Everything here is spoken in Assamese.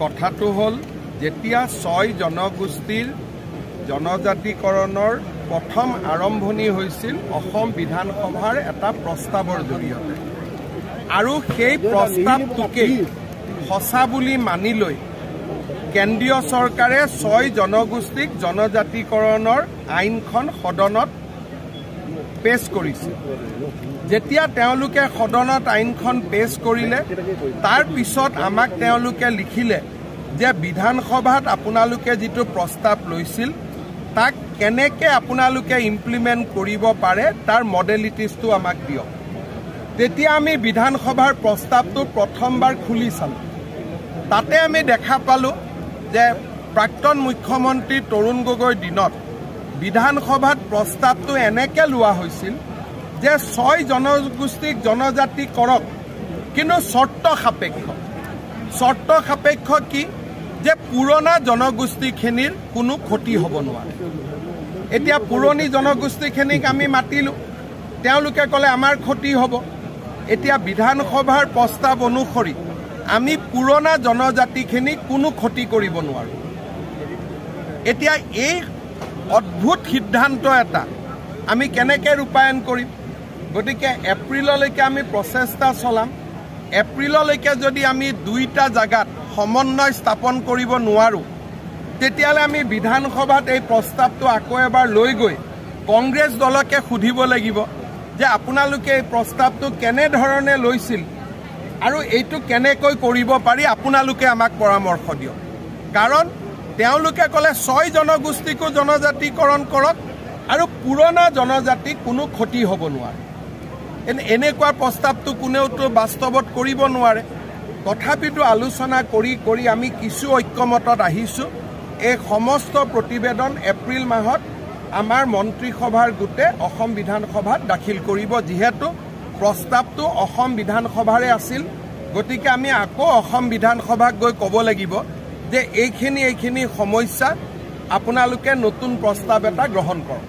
কথাটো হল যেতিয়া 6 জনগোষ্ঠীৰ জনজাতিকৰণৰ প্ৰথম আৰম্ভণি হৈছিল অসম বিধানসভাৰ এটা প্ৰস্তাৱৰ জৰিয়তে আৰু সেই প্ৰস্তাৱটোকে সঁচা বুলি মানি লৈ কেন্দ্ৰীয় চৰকাৰে 6 জনগোষ্ঠীক জনজাতিকৰণৰ আইনখন সদনত পেশ কৰিছে। যেতিয়া তেওঁলোকে সদনত আইনখন পেশ কৰিলে তাৰ পিছত আমাক তেওঁলোকে লিখিলে যে বিধানসভাত আপোনালোকে যিটো প্ৰস্তাৱ লৈছিল তাক কেনেকৈ আপোনালোকে ইমপ্লিমেণ্ট কৰিব পাৰে তাৰ মডেলিটিজটো আমাক দিয়ক। তেতিয়া আমি বিধানসভাৰ প্ৰস্তাৱটো প্ৰথমবাৰ খুলি চালোঁ। তাতে আমি দেখা পালোঁ যে প্ৰাক্তন মুখ্যমন্ত্ৰী তৰুণ গগৈৰ দিনত বিধানসভাত প্ৰস্তাৱটো এনেকৈ লোৱা হৈছিল যে 6 জনগোষ্ঠীক জনজাতি কৰক, কিন্তু চৰ্ত সাপেক্ষ কি যে পুৰণা জনগোষ্ঠীখিনিৰ কোনো ক্ষতি হ'ব নোৱাৰে। এতিয়া পুৰণি জনগোষ্ঠীখিনিক আমি মাতিলোঁ, তেওঁলোকে ক'লে আমাৰ ক্ষতি হ'ব। এতিয়া বিধানসভাৰ প্ৰস্তাৱ অনুসৰি আমি পুৰণা জনজাতিখিনিক কোনো ক্ষতি কৰিব নোৱাৰোঁ। এতিয়া এই অদ্ভুত সিদ্ধান্ত এটা আমি কেনেকৈ ৰূপায়ণ কৰিম? গতিকে এপ্ৰিললৈকে আমি প্ৰচেষ্টা চলাম। এপ্ৰিললৈকে যদি আমি 2টা জাগাত সমন্বয় স্থাপন কৰিব নোৱাৰোঁ তেতিয়াহ'লে আমি বিধানসভাত এই প্ৰস্তাৱটো আকৌ এবাৰ লৈ গৈ কংগ্ৰেছ দলকে সুধিব লাগিব যে আপোনালোকে এই প্ৰস্তাৱটো কেনেধৰণে লৈছিল আৰু এইটো কেনেকৈ কৰিব পাৰি, আপোনালোকে আমাক পৰামৰ্শ দিয়ক। কাৰণ তেওঁলোকে ক'লে 6 জনগোষ্ঠীকো জনজাতিকৰণ কৰক আৰু পুৰণা জনজাতিক কোনো ক্ষতি হ'ব নোৱাৰে। এনেকুৱা প্ৰস্তাৱটো কোনেওতো বাস্তৱত কৰিব নোৱাৰে। তথাপিতো আলোচনা কৰি আমি কিছু ঐক্যমতত আহিছোঁ। এই সমস্ত প্ৰতিবেদন এপ্ৰিল মাহত আমাৰ মন্ত্ৰীসভাৰ গোটে অসম বিধানসভাত দাখিল কৰিব। যিহেতু প্ৰস্তাৱটো অসম বিধানসভাৰে আছিল, গতিকে আমি আকৌ অসম বিধানসভাক গৈ ক'ব লাগিব যে এইখিনি সমস্যা আপোনালোকে নতুন প্ৰস্তাৱ এটা গ্ৰহণ কৰক।